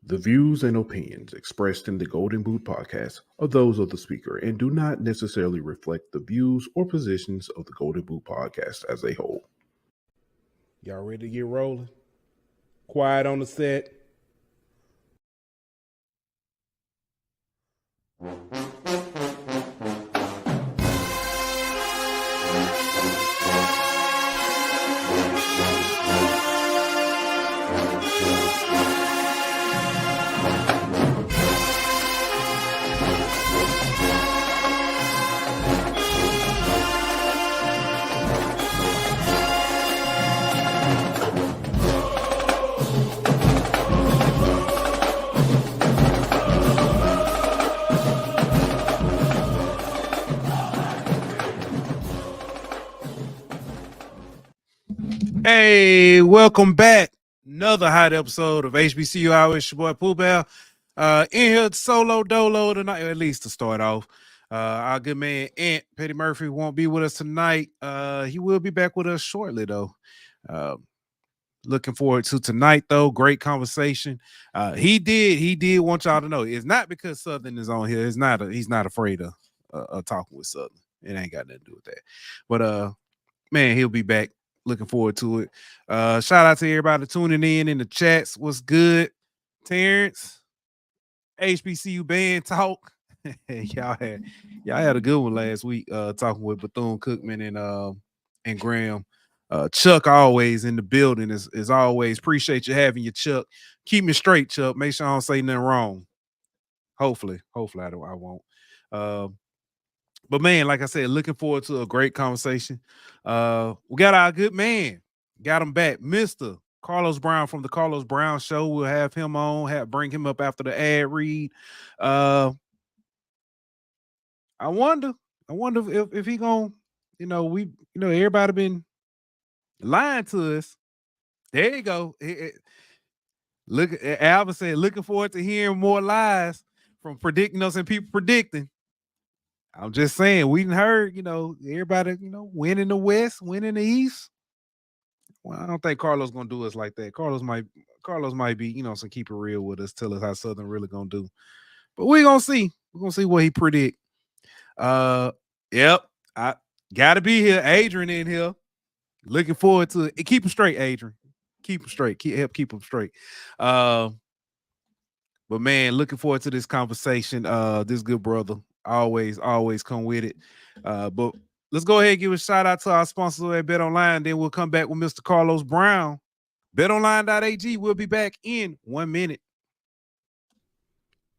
The views and opinions expressed in the Golden Boot podcast are those of the speaker and do not necessarily reflect the views or positions of the Golden Boot podcast as a whole. Y'all ready to get rolling? Quiet on the set. Hey, welcome back. Another hot episode of HBCU Hour. It's your boy Pooh Bell. In here solo dolo tonight, or at least to start off. Our good man Ant Petty Murphy won't be with us tonight. He will be back with us shortly, though. Looking forward to tonight, though. Great conversation. He did want y'all to know it's not because Southern is on here. He's not afraid of talking with Southern. It ain't got nothing to do with that. But man, he'll be back. Looking forward to it. Shout out to everybody tuning in the chats. What's good? Terrence, HBCU band talk. y'all had a good one last week. Talking with Bethune-Cookman and Graham. Chuck always in the building as always. Appreciate you having your Chuck. Keep me straight, Chuck. Make sure I don't say nothing wrong. Hopefully I won't. But man, like I said, looking forward to a great conversation. We got our good man, got him back, Mr. Carlos Brown from the Carlos Brown Show. We'll have him on, bring him up after the ad read. I wonder if he gonna, everybody been lying to us. There you go. Alvin said, looking forward to hearing more lies from predicting us and people predicting. I'm just saying, we heard, everybody, win in the West, win in the East. Well, I don't think Carlos gonna do us like that. Carlos might be, some keep it real with us, tell us how Southern really gonna do. But we're gonna see. We're gonna see what he predict. Yep. I gotta be here. Adrian in here. Looking forward to it. Keep him straight, Adrian. Keep him straight. Keep him straight. But man, looking forward to this conversation. This good brother. Always come with it. But let's go ahead and give a shout out to our sponsors at BetOnline. Then we'll come back with Mr. Carlos Brown. BetOnline.ag. We'll be back in 1 minute.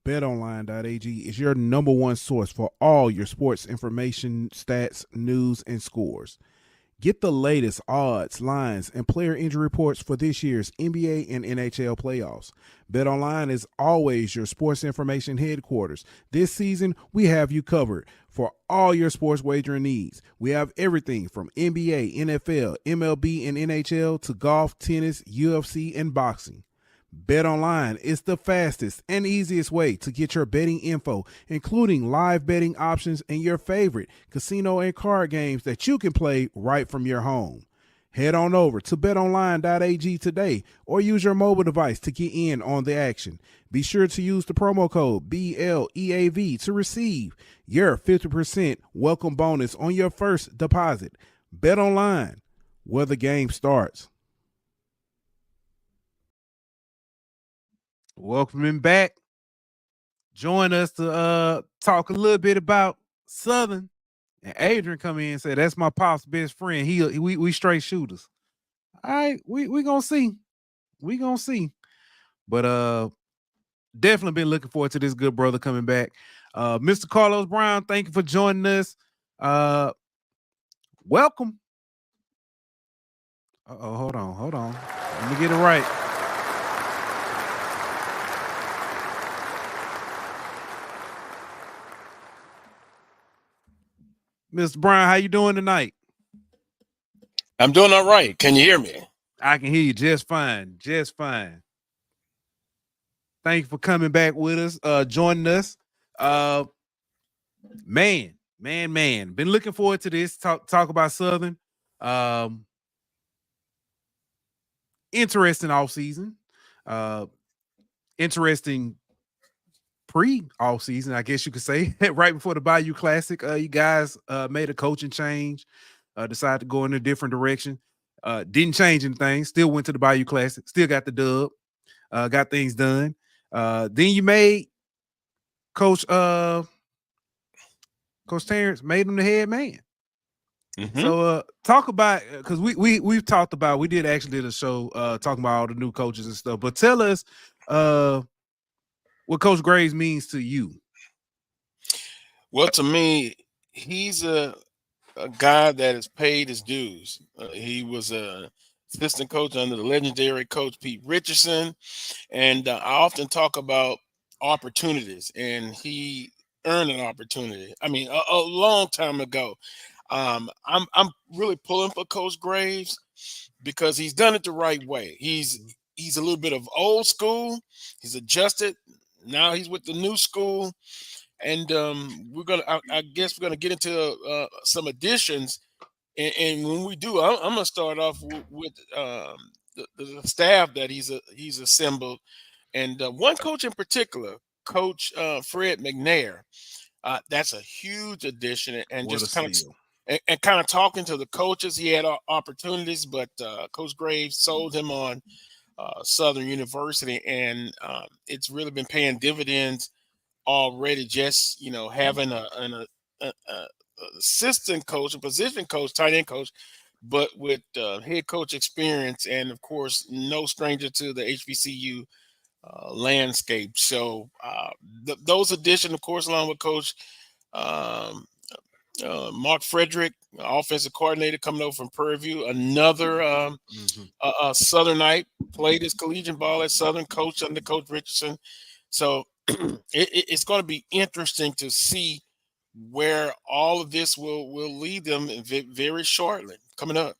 BetOnline.ag is your number one source for all your sports information, stats, news, and scores. Get the latest odds, lines, and player injury reports for this year's NBA and NHL playoffs. BetOnline is always your sports information headquarters. This season, we have you covered for all your sports wagering needs. We have everything from NBA, NFL, MLB, and NHL to golf, tennis, UFC, and boxing. BetOnline is the fastest and easiest way to get your betting info, including live betting options and your favorite casino and card games that you can play right from your home. Head on over to betonline.ag today or use your mobile device to get in on the action. Be sure to use the promo code BLEAV to receive your 50% welcome bonus on your first deposit. BetOnline, where the game starts. Welcome him back. Join us to talk a little bit about Southern. And Adrian come in and say, that's my pop's best friend. We straight shooters. All right, we gonna see. We gonna see. But definitely been looking forward to this good brother coming back. Mr. Carlos Brown, thank you for joining us. Welcome. Hold on. Let me get it right. Mr. Brown, how you doing tonight? I'm doing all right. Can you hear me? I can hear you just fine. Thank you for coming back with us, joining us. Man. Been looking forward to this. Talk about Southern. Interesting offseason. interesting pre-off season, I guess you could say. Right before the Bayou Classic, you guys made a coaching change, decided to go in a different direction. Didn't change anything, still went to the Bayou Classic, still got the dub, got things done. Then you made Coach Terrence made him the head man. Mm-hmm. So talk about, because we've talked about, we did a show talking about all the new coaches and stuff, but tell us what Coach Graves means to you. Well, to me, he's a guy that has paid his dues. He was a assistant coach under the legendary coach Pete Richardson, and I often talk about opportunities, and he earned an opportunity. I mean, a long time ago. I'm really pulling for Coach Graves because he's done it the right way. He's a little bit of old school. He's adjusted. Now he's with the new school, and I guess we're gonna get into some additions. And when we do, I'm gonna start off with the staff that he's assembled, and one coach in particular, Coach Fred McNair. That's a huge addition, and What a just kind of steal. and kind of talking to the coaches, he had opportunities, but Coach Graves sold him on Southern University, and it's really been paying dividends already. Just having a assistant coach, a position coach, tight end coach, but with head coach experience, and of course, no stranger to the HBCU landscape. So those additions, of course, along with Coach um, Mark Frederick, offensive coordinator coming over from Prairie View, another Southernite, played his collegiate ball at Southern, coach under Coach Richardson. So it's going to be interesting to see where all of this will lead them very shortly coming up.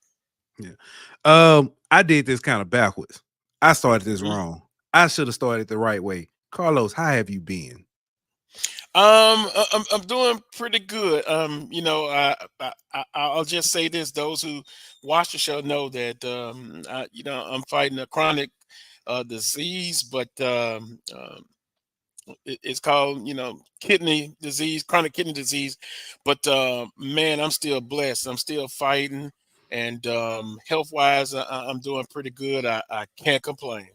Yeah. I did this kind of backwards. I started this Mhm. wrong. I should have started the right way. Carlos, how have you been? I'm doing pretty good. I'll just say this: those who watch the show know that I'm fighting a chronic disease, but it's called kidney disease, chronic kidney disease. But man, I'm still blessed. I'm still fighting, and health wise, I'm doing pretty good. I can't complain.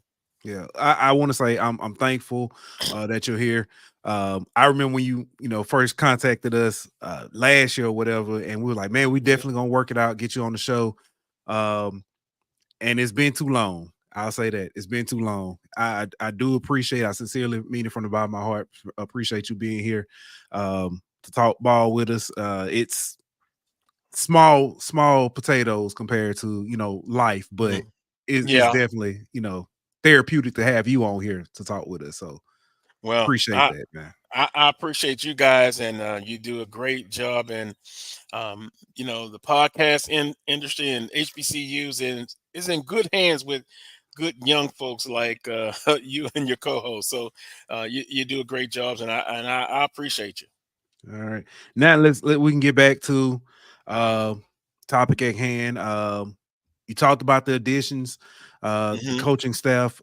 Yeah, I want to say I'm thankful that you're here. I remember when you first contacted us last year or whatever, and we were like, man, we definitely gonna work it out, get you on the show. And it's been too long. I'll say that it's been too long. I do appreciate. I sincerely mean it from the bottom of my heart. Appreciate you being here to talk ball with us. It's small potatoes compared to life, but Mhm. it's Yeah. definitely therapeutic to have you on here to talk with us. So Well, appreciate that, man. I appreciate you guys, and you do a great job. And the podcast industry and HBCUs is in good hands with good young folks like you and your co-host. So you do a great job, and I appreciate you. All right, now we can get back to uh topic at hand. You talked about the additions, the Hmm. coaching staff.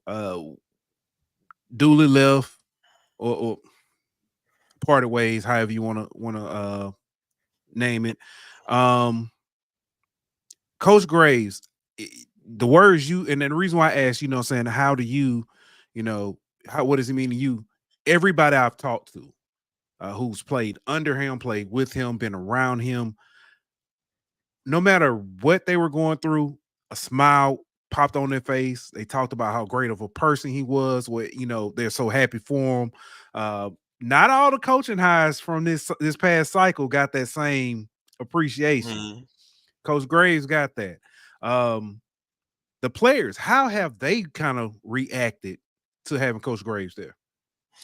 Duly left or parted ways, however you want to name it. Um, Coach Graves, the words you, and then the reason why I asked, saying, how do you, what does it mean to you? Everybody I've talked to who's played under him, played with him, been around him, no matter what they were going through, a smile popped on their face. They talked about how great of a person he was. What they're so happy for him. Not all the coaching hires from this past cycle got that same appreciation. Hmm. Coach Graves got that. Um, the players, how have they kind of reacted to having Coach Graves there,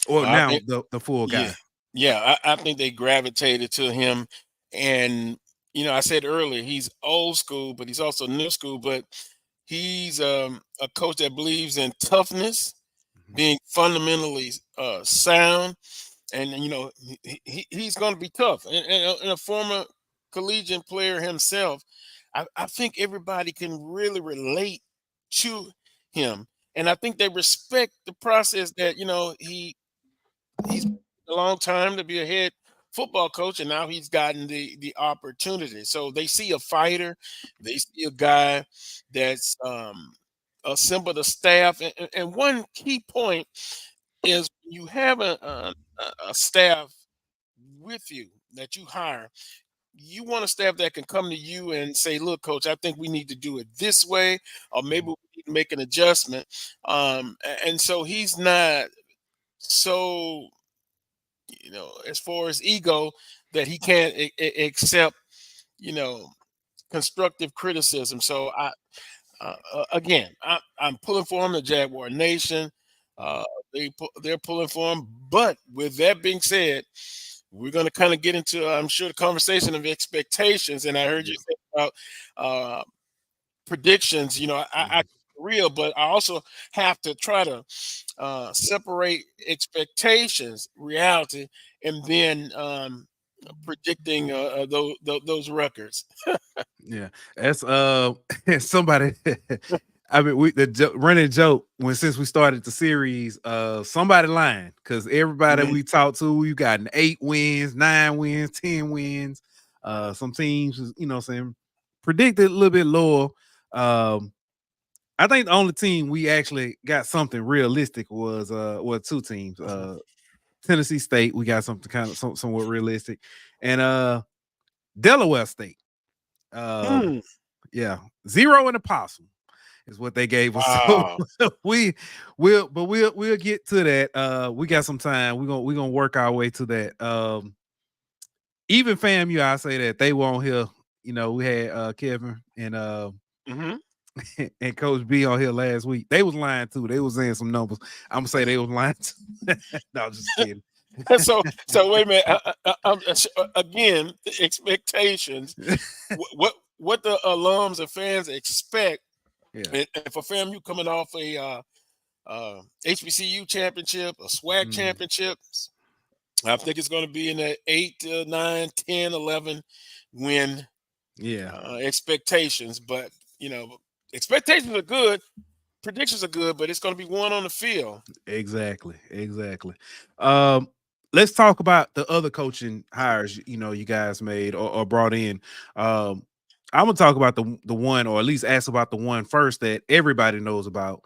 or I now think, the full yeah, guy? yeah, I think they gravitated to him, and I said earlier he's old school, but he's also new school. But he's a coach that believes in toughness, Mhm. being fundamentally sound, and he's going to be tough. And a former collegiate player himself, I think everybody can really relate to him. and I think they respect the process that he's a long time to be a head football coach, and now he's gotten the opportunity. So they see a fighter, they see a guy that's assembled a staff, and one key point is you have a staff with you that you hire. You want a staff that can come to you and say, "Look, coach, I think we need to do it this way, or maybe we need to make an adjustment." And so he's not so as far as ego, that he can't accept, you know, constructive criticism. So again, I'm pulling for him, the Jaguar Nation. Uh, they're pulling for him. But with that being said, we're going to kind of get into, I'm sure, the conversation of expectations. And I heard you Yeah. say about predictions. I real, but I also have to try to separate expectations, reality, and then predicting those records. Yeah, that's somebody. I mean, running joke since we started the series, somebody lying because everybody Mhm. we talked to, you got 8 wins, 9 wins, 10 wins. Some teams, saying predicted a little bit lower. I think the only team we actually got something realistic was 2 teams. Tennessee State, we got something kind of somewhat realistic, and Delaware State. Um, Hmm. yeah, 0 and a possum is what they gave us. So Wow. we'll get to that. We got some time. We're gonna work our way to that. Even FAMU, I say that they were on here. We had Kevin and Hmm. and Coach B on here last week. They was lying too. They was saying some numbers. I'm gonna say they was lying too. No, I'm just kidding. So wait a minute. Again, the expectations. What the alums and fans expect, Yeah. and for FAMU coming off a HBCU championship, a SWAC Mm, championship, I think it's going to be in the 8 to 9, 10, 11 win yeah. expectations. But expectations are good, predictions are good, but it's going to be one on the field. Exactly. Exactly. Um, let's talk about the other coaching hires you guys made or brought in. Um, I'm gonna talk about the one, or at least ask about the one first that everybody knows about.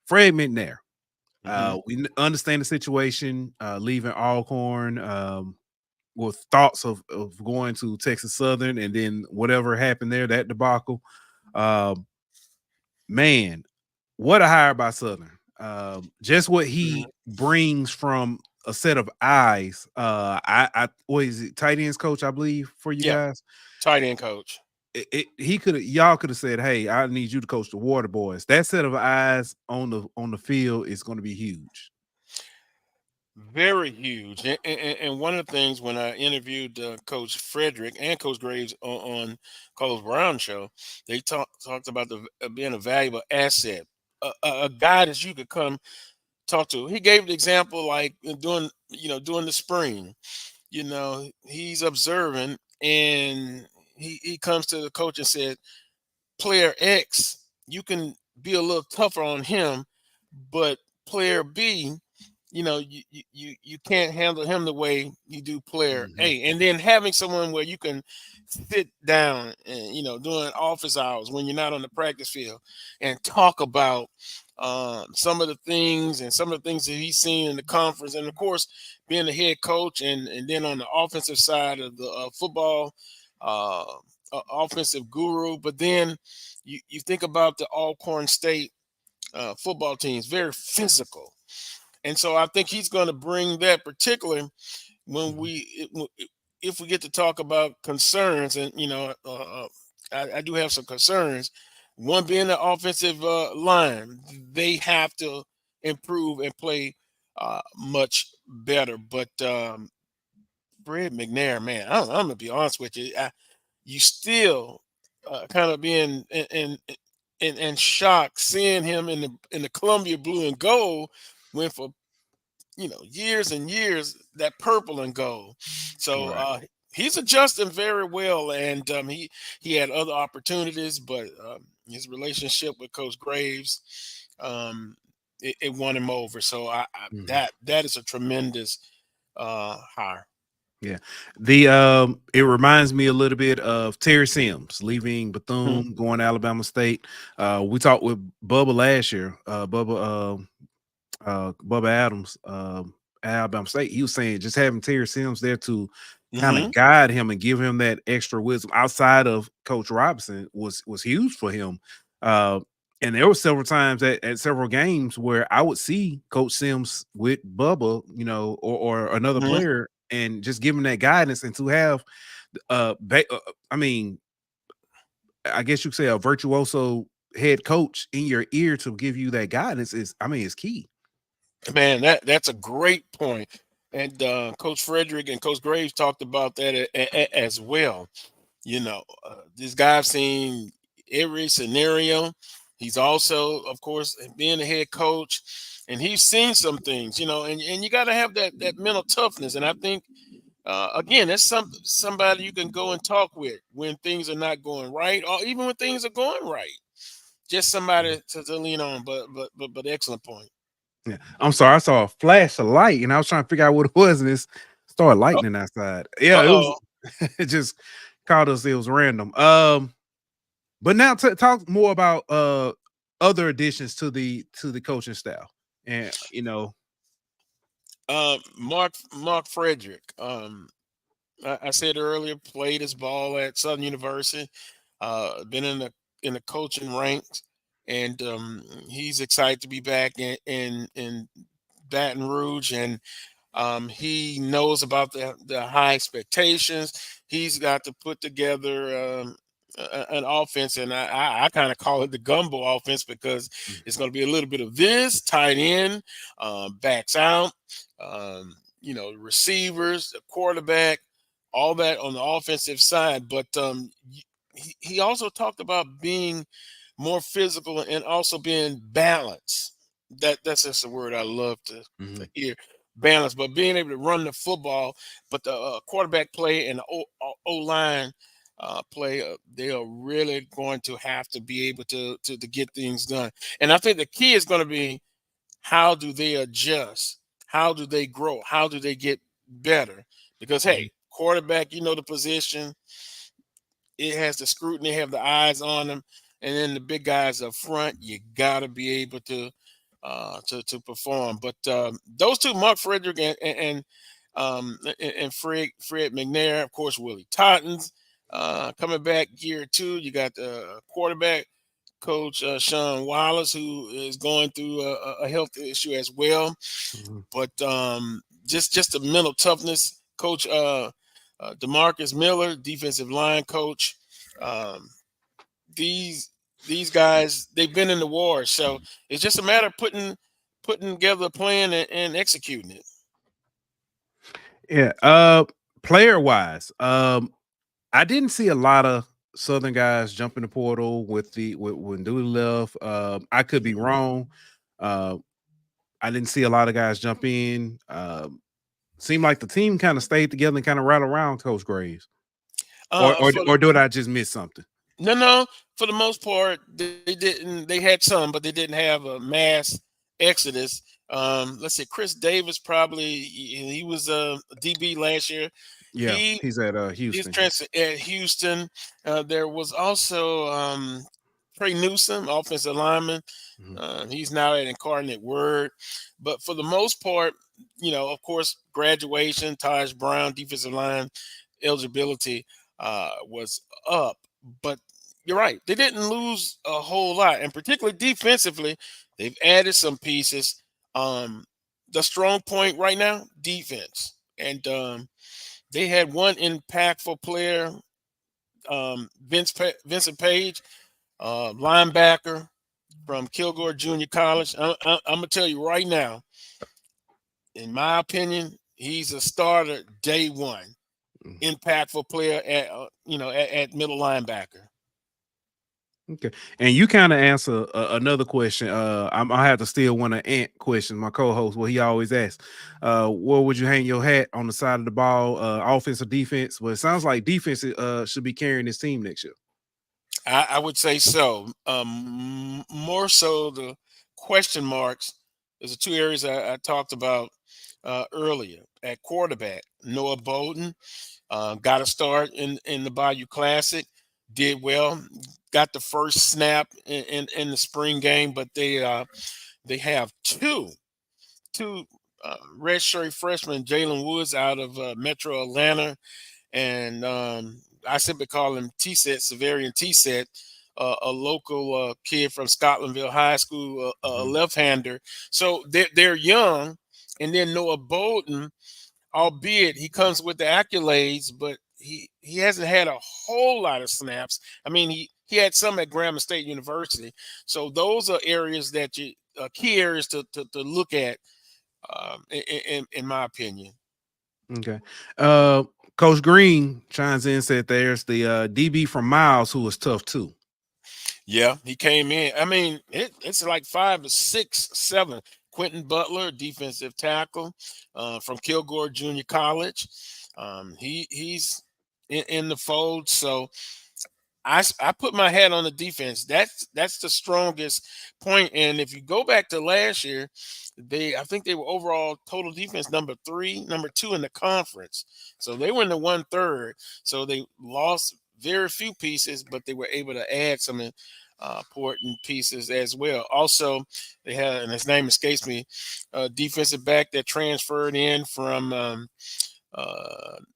Fred McNair. Hmm. We understand the situation, leaving Alcorn, with thoughts of going to Texas Southern, and then whatever happened there, that debacle. Um, man, what a hire by Southern. Just what Hmm. he brings from a set of eyes. I what is it, tight ends coach, I believe, for you Yeah, guys. tight end coach. Y'all could have said, "Hey, I need you to coach the Water Boys." That set of eyes on the field is going to be huge. Very huge. And one of the things when I interviewed Coach Frederick and Coach Graves on Carlos Brown show, they talked about being a valuable asset, a guy that you could come talk to. He gave the example like during the spring. He's observing, and he comes to the coach and said, "Player X, you can be a little tougher on him, but player B, you can't handle him the way you do player Mhm. A." And then having someone where you can sit down and during office hours when you're not on the practice field and talk about some of the things that he's seen in the conference, and of course being the head coach, and then on the offensive side of the football, uh, offensive guru. But then you think about the Alcorn State football teams, very physical, and so I think he's going to bring that, particularly when Mhm. if we get to talk about concerns, and I do have some concerns. One being the offensive line, they have to improve and play much better. But Fred McNair, man, I'm gonna be honest with you. You still kind of being in shock seeing him in the Columbia blue and gold, went for years and years, that purple and gold. So Right. he's adjusting very well, and he had other opportunities, but his relationship with Coach Graves, it won him over. So Mhm. that is a tremendous hire. Yeah. It reminds me a little bit of Terry Sims leaving Mhm. Bethune, going to Alabama State. We talked with Bubba last year. Bubba Adams, Alabama State. He was saying just having Terry Sims there to kind of Mhm. guide him and give him that extra wisdom outside of Coach Robinson was huge for him. Uh, and there were several times at several games where I would see Coach Sims with Bubba, or another Mhm. player, and just give him that guidance, and to have, I mean, I guess you could say a virtuoso head coach in your ear to give you that guidance is key. Man, that's a great point. And Coach Frederick and Coach Graves talked about that as well. This guy I've seen every scenario. He's also, of course, being a head coach, and he's seen some things, and you got to have that mental toughness. And I think, again, that's somebody you can go and talk with when things are not going right, or even when things are going right. Just somebody to lean on. But excellent point. Yeah. I'm sorry, I saw a flash of light and I was trying to figure out what it was, and it started lightning outside. Yeah, Uh it was oh. it just caught us, it was random. But now talk more about other additions to the coaching staff. And Mark Frederick. I said earlier, played his ball at Southern University. Been in the coaching ranks, and he's excited to be back in Baton Rouge, and he knows about the high expectations. He's got to put together an offense, and I kind of call it the gumbo offense because it's going to be a little bit of this tight end, backs out, receivers, the quarterback, all that on the offensive side. But he also talked about being more physical and also being balanced. That's just a word I love to Mhm. hear, balance. But being able to run the football, but the quarterback play and the O line play, they are really going to have to be able to get things done. And I think the key is going to be, how do they adjust? How do they grow? How do they get better? Because Mhm. hey, quarterback, the position, it has the scrutiny, have the eyes on them, and then the big guys up front, you gotta be able to perform. But those two, Mark Frederick and Fred McNair, of course, Willie Tottens coming back year two. You got the quarterback coach Sean Wallace, who is going through a health issue as well. Mhm. But just the mental toughness, Coach Demarcus Miller, defensive line coach. Um, these these guys, they've been in the war, so it's just a matter of putting together a plan and executing it. Yeah. Player wise, I didn't see a lot of Southern guys jump in the portal when Dooley left. I could be Mhm. wrong. Uh, I didn't see a lot of guys jump in. Seemed like the team kind of stayed together and kind of rattled around Coach Graves. Or, or For or did I just miss something? No, for the most part, they didn't. They had some, but they didn't have a mass exodus. Let's see, Chris Davis probably he was a DB last year. Yeah, He he's at He's Houston. transferred at Houston. There was also Trey Newsom, offensive lineman. Mhm. He's now at Incarnate Word. But for the most part, of course, graduation, Taj Brown, defensive line eligibility was up. But you're right. They didn't lose a whole lot. And particularly defensively, they've added some pieces. Um, the strong point right now, defense. And they had one impactful player, Vincent Page, linebacker from Kilgore Junior College. I'm gonna tell you right now, in my opinion, he's a starter day one. Mhm. Impactful player at middle linebacker. Okay, and you kind of answer another question. I have to steal one of Ant questions, my co-host. What he always asks, where would you hang your hat on the side of the ball, offense or defense? Well, it sounds like defense should be carrying this team next year. I would say so. More so the question marks There's the two areas I talked about earlier. At quarterback, Noah Bolden got a start in the Bayou Classic, did well, got the first snap in the spring game, but they have two redshirt freshmen, Jalen Woods out of Metro Atlanta, and I simply call him T-Set, Severian T-Set, a local kid from Scotlandville High School, a left-hander. So they're young, and then Noah Bolden, albeit he comes with the accolades, but he hasn't had a whole lot of snaps. I mean, he had some at Grambling State University. So those are areas that you key areas to look at, in my opinion. Okay. Coach Green chimes in, said there's the DB from Miles who was tough too. Yeah, he came in. I mean, it's like 5 or 6, 7. Quentin Butler, defensive tackle from Kilgore Junior College. He's in the fold. So I put my hat on the defense. That's the strongest point. And if you go back to last year, I think they were overall total defense number 2 in the conference. So they were in the 1/3. So they lost very few pieces, but they were able to add some important pieces as well. Also, they had, and his name escapes me, defensive back that transferred in from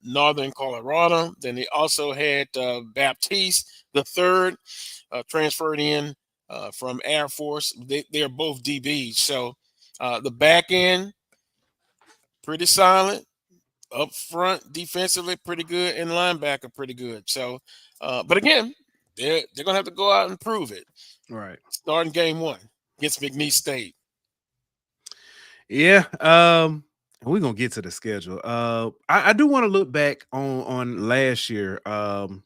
Northern Colorado. Then they also had Baptiste the third transferred in from Air Force. They're both DBs. So the back end, pretty solid. Up front, defensively, pretty good. And linebacker, pretty good. So, but again, they're going to have to go out and prove it. Right. Starting game 1 against McNeese State. Yeah. We're gonna get to the schedule. I do want to look back on last year. Because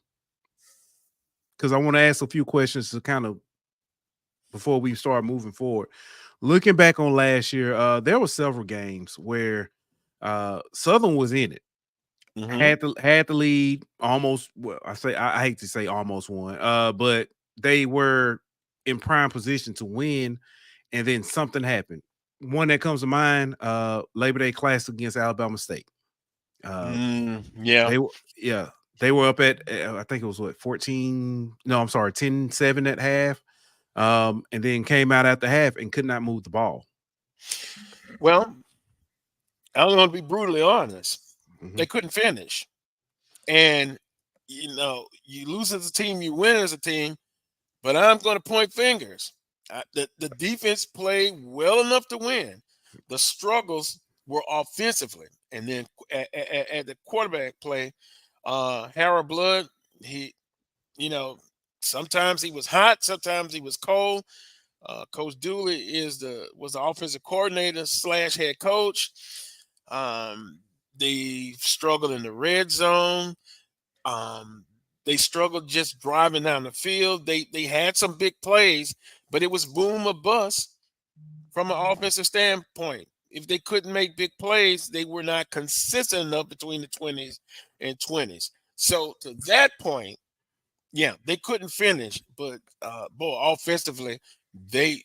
I want to ask a few questions to kind of before we start moving forward. Looking back on last year, there were several games where Southern was in it. Mm-hmm. Had the lead almost. Well, I hate to say almost won, but they were in prime position to win, and then something happened. One that comes to mind, Labor Day Classic against Alabama State. Yeah. They were up at I think it was what 14. No, I'm sorry, 10-7 at half, and then came out after half and could not move the ball. Well, I'm going to be brutally honest. They couldn't finish. And, you lose as a team, you win as a team, but I'm going to point fingers. The defense played well enough to win. The struggles were offensively. And then at the quarterback play, Harold Blood, sometimes he was hot, sometimes he was cold. Coach Dooley was the offensive coordinator / head coach. They struggled in the red zone. They struggled just driving down the field. They had some big plays, but it was boom or bust from an offensive standpoint. If they couldn't make big plays, they were not consistent enough between the 20s and 20s. So to that point, yeah, they couldn't finish, but offensively, they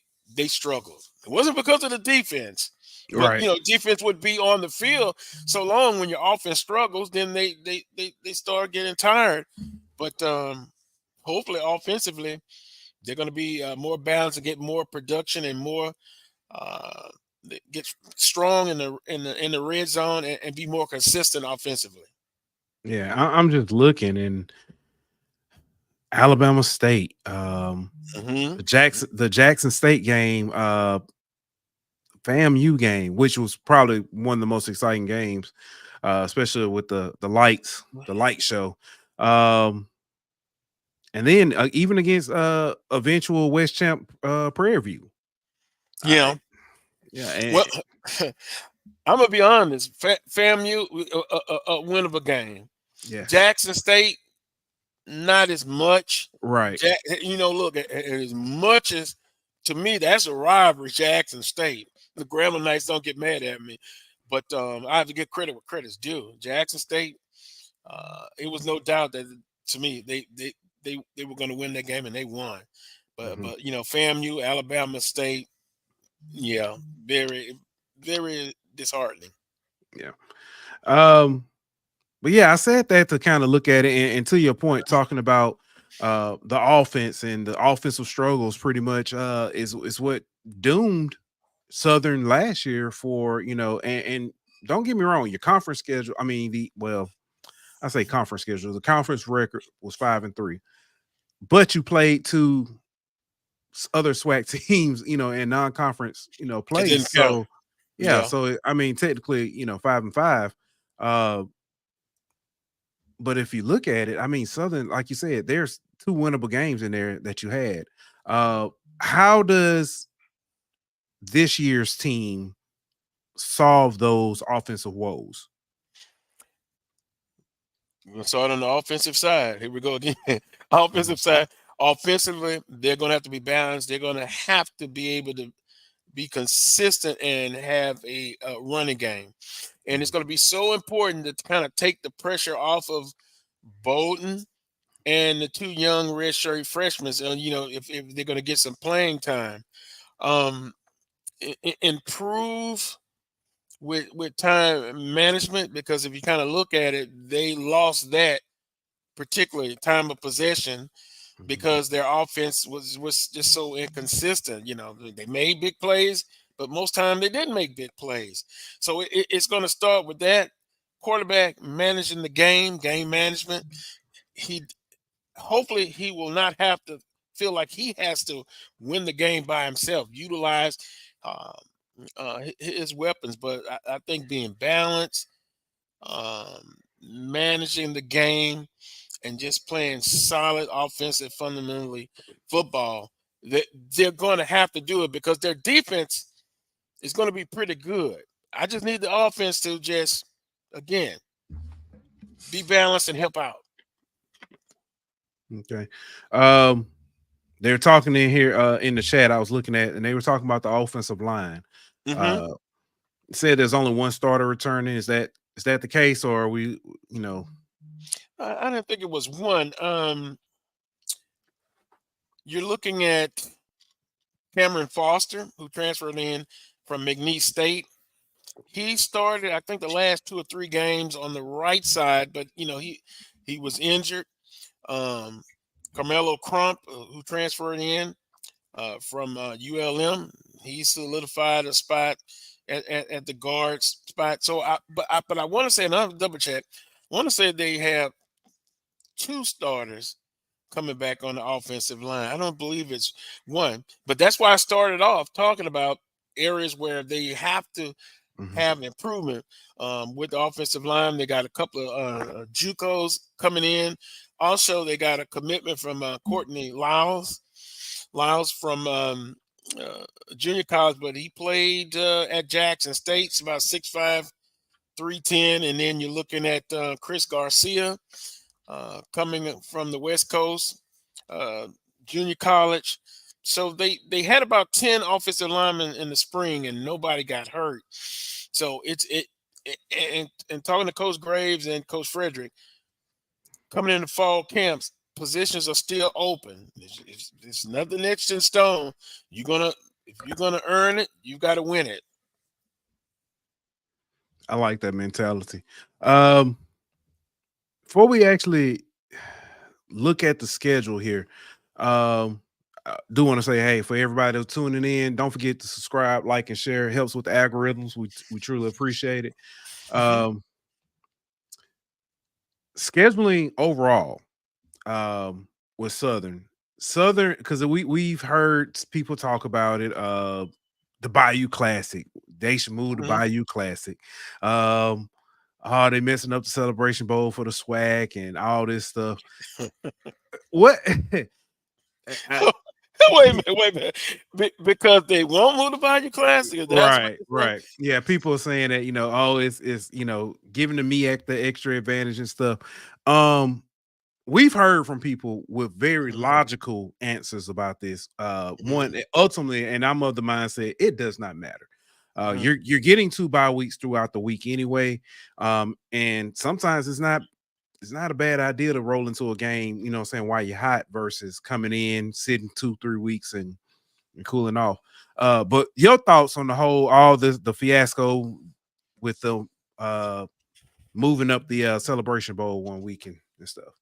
struggled. It wasn't because of the defense, but Right. defense would be on the field so long. When your offense struggles, then they start getting tired. But hopefully, offensively, they're going to be more balanced and get more production and more get strong in the red zone and be more consistent offensively. Yeah, I'm just looking, and Alabama State, Mm-hmm. the Jackson State game, FAMU game, which was probably one of the most exciting games, especially with the light show, and then even against eventual West Champ Prairie View. Yeah. Well, I'm gonna be honest. FAMU, a winnable game. Yeah. Jackson State, not as much. Right. Look, as much as, to me, that's a rivalry. Jackson State. The Grambling Knights don't get mad at me, but I have to give credit where credit's due. Jackson State, it was no doubt that, to me, they were going to win that game, and they won. But FAMU, Alabama State, Yeah, very, very disheartening. Yeah. Um, but yeah, I said that to kind of look at it, and to your point, talking about the offense and the offensive struggles pretty much is what doomed Southern last year for, and don't get me wrong, your conference schedule, I mean I say conference schedule, the conference record was 5-3, but you played two other SWAC teams, in non-conference, It plays. didn't count. So yeah, Yeah. so I mean, technically, 5-5. Uh, but if you look at it, I mean, Southern, like you said, there's two winnable games in there that you had. Uh, how does this year's team solve those offensive woes? We're gonna start on the offensive side. Here we go again. Mhm. Offensive side. Offensively, they're gonna have to be balanced. They're gonna have to be able to be consistent and have a running game. And it's Mhm. going to be so important to kind of take the pressure off of Bolden and the two young redshirt freshmen. So, if they're going to get some playing time, um, improve with time management, because if you kind of look at it, they lost that particularly time of possession Mhm. because their offense was just so inconsistent. They made big plays, but most time they didn't make big plays. So it's going to start with that quarterback managing the game management. He hopefully he will not have to feel like he has to win the game by himself. Utilize uh, his weapons, but I think being balanced, managing the game, and just playing solid offensive, fundamentally football, that they're going to have to do it because their defense is going to be pretty good. I just need the offense to just, again, be balanced and help out. Okay. Um, they're talking in here in the chat I was looking at, and they were talking about the offensive line. Hmm. Uh, said there's only one starter returning. Is that the case, or are we, you know, I didn't think it was one. You're looking at Cameron Foster, who transferred in from McNeese State. He started, I think, the last 2 or 3 games on the right side, but he was injured. Um, Carmelo Crump, who transferred in from ULM, he solidified a spot at the guard spot. So, but I want to say, and I'll double check. I want to say they have 2 starters coming back on the offensive line. I don't believe it's one, but that's why I started off talking about areas where they have to mhm. have improvement with the offensive line. They got a couple of JUCOs coming in. Also, they got a commitment from Courtney Lyles from uh, junior college, but he played at Jackson State. It's about 6'5", 310. And then you're looking at Chris Garcia coming from the West Coast, uh, junior college. So they had about 10 offensive linemen in the spring, and nobody got hurt. So and talking to Coach Graves and Coach Frederick, coming into fall camps, positions are still open. It's nothing etched in stone. You're gonna if you're gonna earn it, you got to win it. I like that mentality. Um, before we actually look at the schedule here, I do want to say, hey, for everybody that's tuning in, don't forget to subscribe, like, and share. It helps with the algorithms. We truly appreciate it. Mhm. Um, scheduling overall, with Southern, because we've heard people talk about it. The Bayou Classic, they should move the Mhm. Bayou Classic. Um, oh, they messing up the Celebration Bowl for the swag and all this stuff. What? I- Wait a minute, wait a minute. Because they won't move the Bayou Classic. That's what right, you're saying. right. Yeah, people are saying that, oh, it's giving the MEAC the extra advantage and stuff. Um, we've heard from people with very Mhm. logical answers about this. One, Mhm. ultimately, and I'm of the mindset it does not matter. Mhm. You're getting 2 bye weeks throughout the week anyway. And sometimes it's not a bad idea to roll into a game, what I'm saying, while you're hot versus coming in, sitting 2-3 weeks and and cooling off. But your thoughts on all the fiasco with the moving up the Celebration Bowl one weekend and stuff.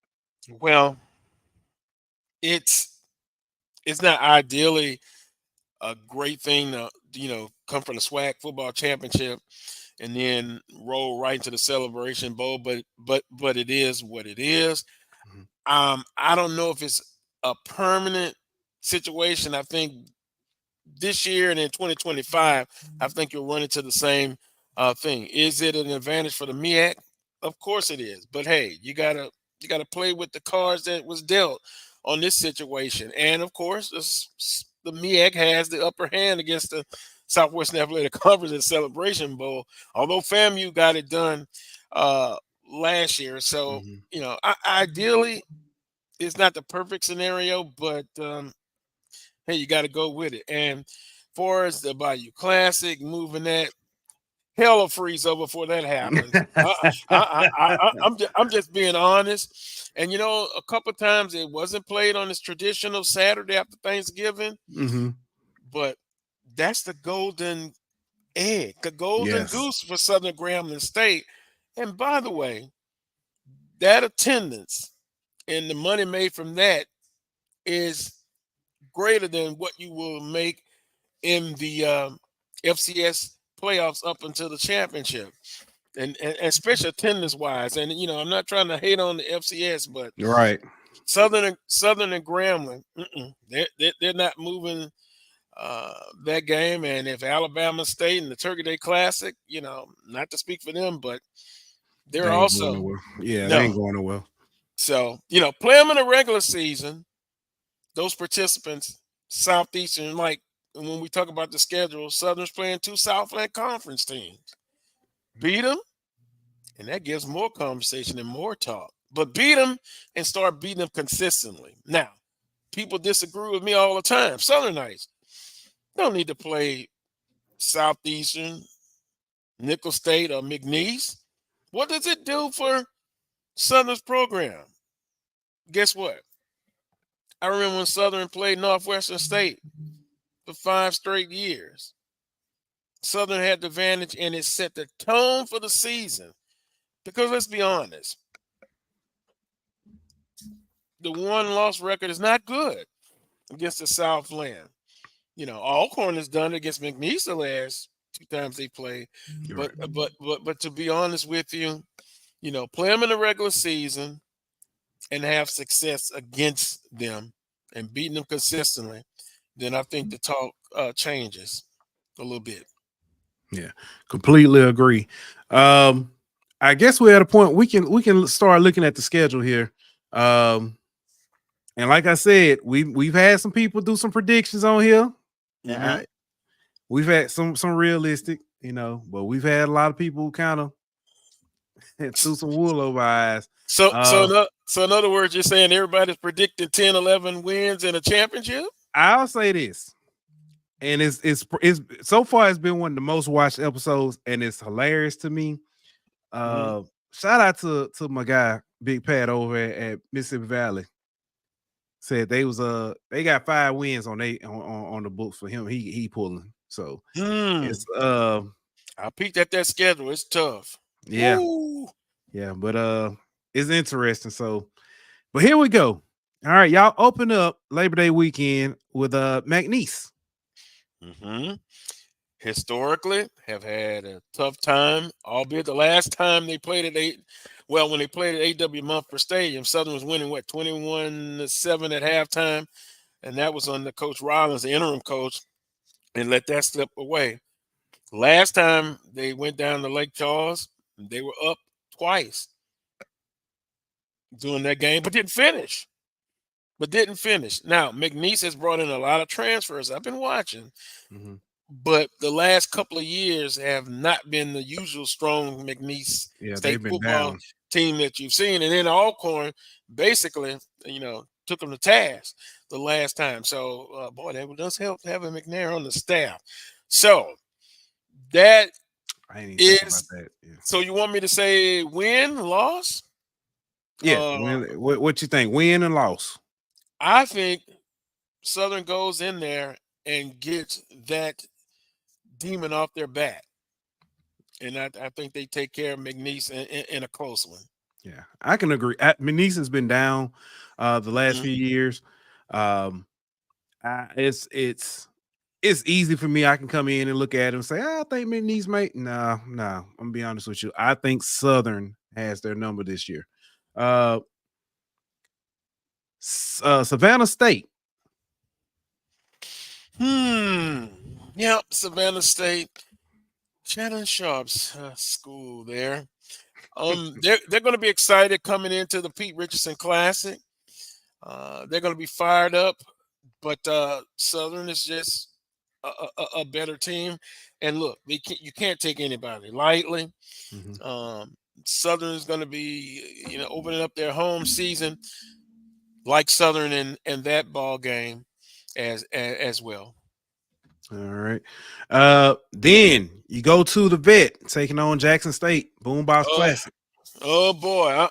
Well, it's not ideally a great thing to come from the SWAC football championship and then roll right into the Celebration Bowl, but it is what it is. I don't know if it's a permanent situation. I think this year and in 2025, I think you'll run into the same thing. Is it an advantage for the MEAC? Of course it is. But hey, you gotta play with the cards that was dealt on this situation. And of course, the MEAC has the upper hand against the Southwestern Athletic Conference and Celebration Bowl. Although FAMU got it done last year, so ideally, it's not the perfect scenario, but hey, you got to go with it. And for us, the Bayou Classic, moving that, hell will freeze over before that happens. I'm just being honest. And a couple of times it wasn't played on this traditional Saturday after Thanksgiving, but that's the golden egg, the golden goose for Southern Grambling State. And by the way, that attendance and the money made from that is greater than what you will make in the FCS playoffs up until the championship, and especially attendance wise. And I'm not trying to hate on the FCS, but you're right. Southern and Grambling, they're not moving that game. And if Alabama State and the Turkey Day Classic, not to speak for them, but they're also they ain't going nowhere. So play them in the regular season. Those participants, Southeastern, like when we talk about the schedule, Southern's playing 2 Southland Conference teams. Beat them, and that gives more conversation and more talk. But beat them and start beating them consistently. Now, people disagree with me all the time. Southernites don't need to play Southeastern, Nickel State, or McNeese. What does it do for Southern's program? Guess what? I remember when Southern played Northwestern State for 5 straight years. Southern had the advantage, and it set the tone for the season. Because let's be honest, the 1-loss record is not good against the Southland. Alcorn has done it against McNeese the last 2 times they played. But to be honest with you, play them in the regular season and have success against them and beating them consistently, then I think the talk changes a little bit. Yeah, completely agree. I guess we're at a point we can start looking at the schedule here. And like I said, we've had some people do some predictions on here. We've had some realistic, but we've had a lot of people kind of threw some wool over our eyes. So in other words, you're saying everybody's predicting 10, 11 wins in a championship? I'll say this, and it's so far it's been one of the most watched episodes, and it's hilarious to me. Shout out to my guy Big Pat over at Mississippi Valley. Said they got 5 wins on the books for him. He pulling. So it's I peeked at that schedule. It's tough. Yeah. Woo. Yeah, but it's interesting. So, but here we go. All right, y'all open up Labor Day weekend with McNeese. Historically have had a tough time, albeit the last time they played at when they played at AW Mumford Stadium, Southern was winning 21-7 at halftime, and that was under Coach Rollins, the interim coach, and let that slip away. Last time they went down to Lake Charles, they were up twice during that game, but didn't finish. Now, McNeese has brought in a lot of transfers. I've been watching. But the last couple of years have not been the usual strong McNeese State football team that you've seen. And then Alcorn basically, took them to task the last time. So, boy, that does help having McNair on the staff. So, that I ain't even think about that. Yeah. So you want me to say win, loss? Yeah. What you think? Win and loss? I think Southern goes in there and get that demon off their back. And I think they take care of McNeese in a close one. Yeah, I can agree. McNeese has been down the last few years. Um, it's easy for me. I can come in and look at him and say, I think McNeese might. No, I'm gonna be honest with you. I think Southern has their number this year. Savannah State. Yeah, Savannah State, Shannon Sharp's school there. They're going to be excited coming into the Pete Richardson Classic. They're going to be fired up, but Southern is just a better team. And look, you can't take anybody lightly. Southern is going to be, opening up their home season like Southern in that ball game as well. All right. Then you go to the vet taking on Jackson State Boombox Classic. Oh boy,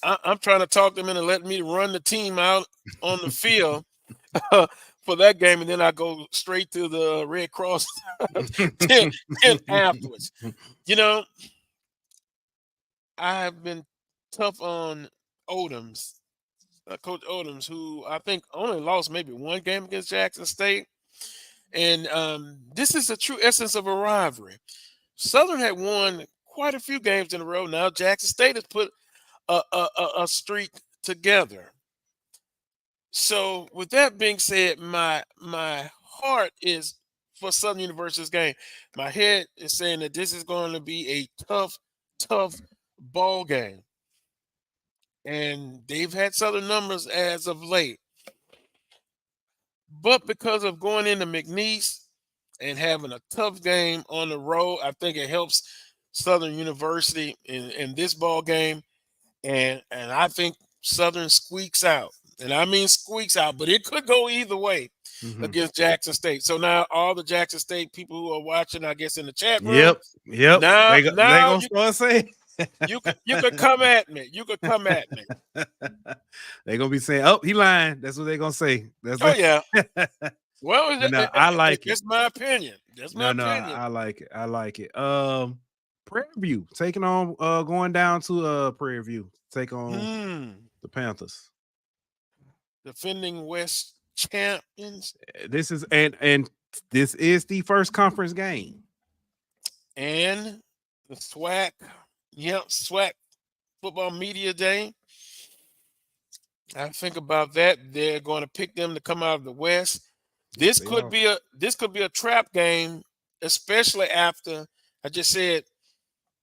I'm trying to talk them into letting me run the team out on the field for that game, and then I go straight to the Red Cross 10 afterwards. I have been tough on Odoms, Coach Odoms, who I think only lost maybe one game against Jackson State. And this is the true essence of a rivalry. Southern had won quite a few games in a row. Now Jackson State has put a streak together. So with that being said, my heart is for Southern University's game. My head is saying that this is going to be a tough ball game. And they've had Southern numbers as of late. But because of going into McNeese and having a tough game on the road, I think it helps Southern University in this ball game. And I think Southern squeaks out. And I mean squeaks out, but it could go either way against Jackson State. So now all the Jackson State people who are watching, I guess, in the chat room. Yep. Now, they gonna start saying you could come at me. You could come at me. They're gonna be saying, "Oh, he lying." That's what they're gonna say. Yeah. Well, I like it. That's my opinion. That's my opinion. I like it. I like it. Prairie View taking on going down to Prairie View, take on the Panthers. Defending West champions. This is and this is the first conference game. And the SWAC, SWAC Football Media Day. I think about that. They're going to pick them to come out of the West. This could be a trap game, especially after I just said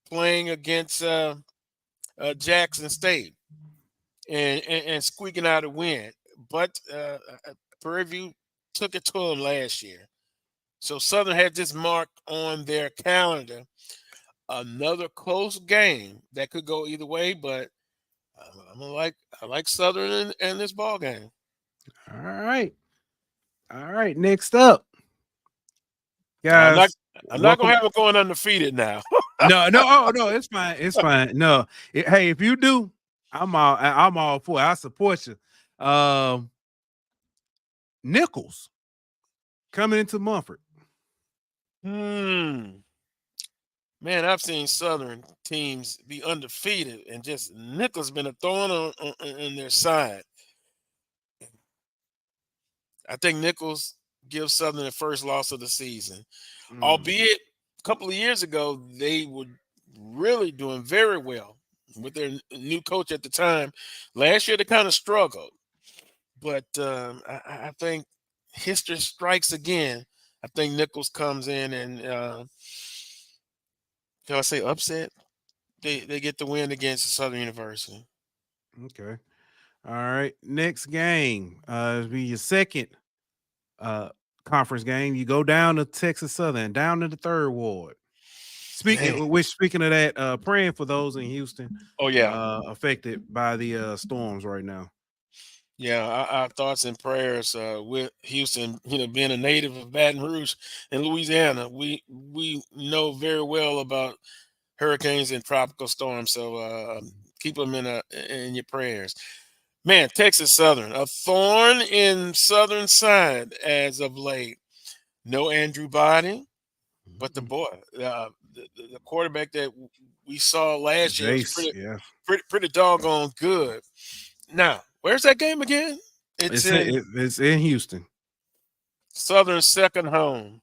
playing against Jackson State and squeaking out a win. But Prairie View took it to them last year. So Southern had this marked on their calendar. Another close game that could go either way, but I like Southern in this ball game. All right. Next up, guys. I'm not gonna have it going undefeated now. No. It's fine. It's fine. No. Hey, if you do, I'm all for it. I support you. Nichols coming into Mumford. Man, I've seen Southern teams be undefeated, and just Nichols been a thorn on their side. I think Nichols gives Southern the first loss of the season, albeit a couple of years ago they were really doing very well with their new coach at the time. Last year they kind of struggled, but I think history strikes again. I think Nichols comes in and shall I say upset? They get the win against Southern University. Okay. All right. Next game. It'll be your second conference game. You go down to Texas Southern, down to the third ward. Speaking of that, praying for those in Houston. Oh yeah, affected by the storms right now. Yeah, our thoughts and prayers with Houston. Being a native of Baton Rouge in Louisiana, we know very well about hurricanes and tropical storms. So keep them in your prayers. Man, Texas Southern, a thorn in Southern side as of late. no Andrew Body, but the Mhm. boy, the quarterback that we saw last year was Jace, yeah. pretty doggone good. Now, where's that game again? It's in It's in Houston. Southern second home.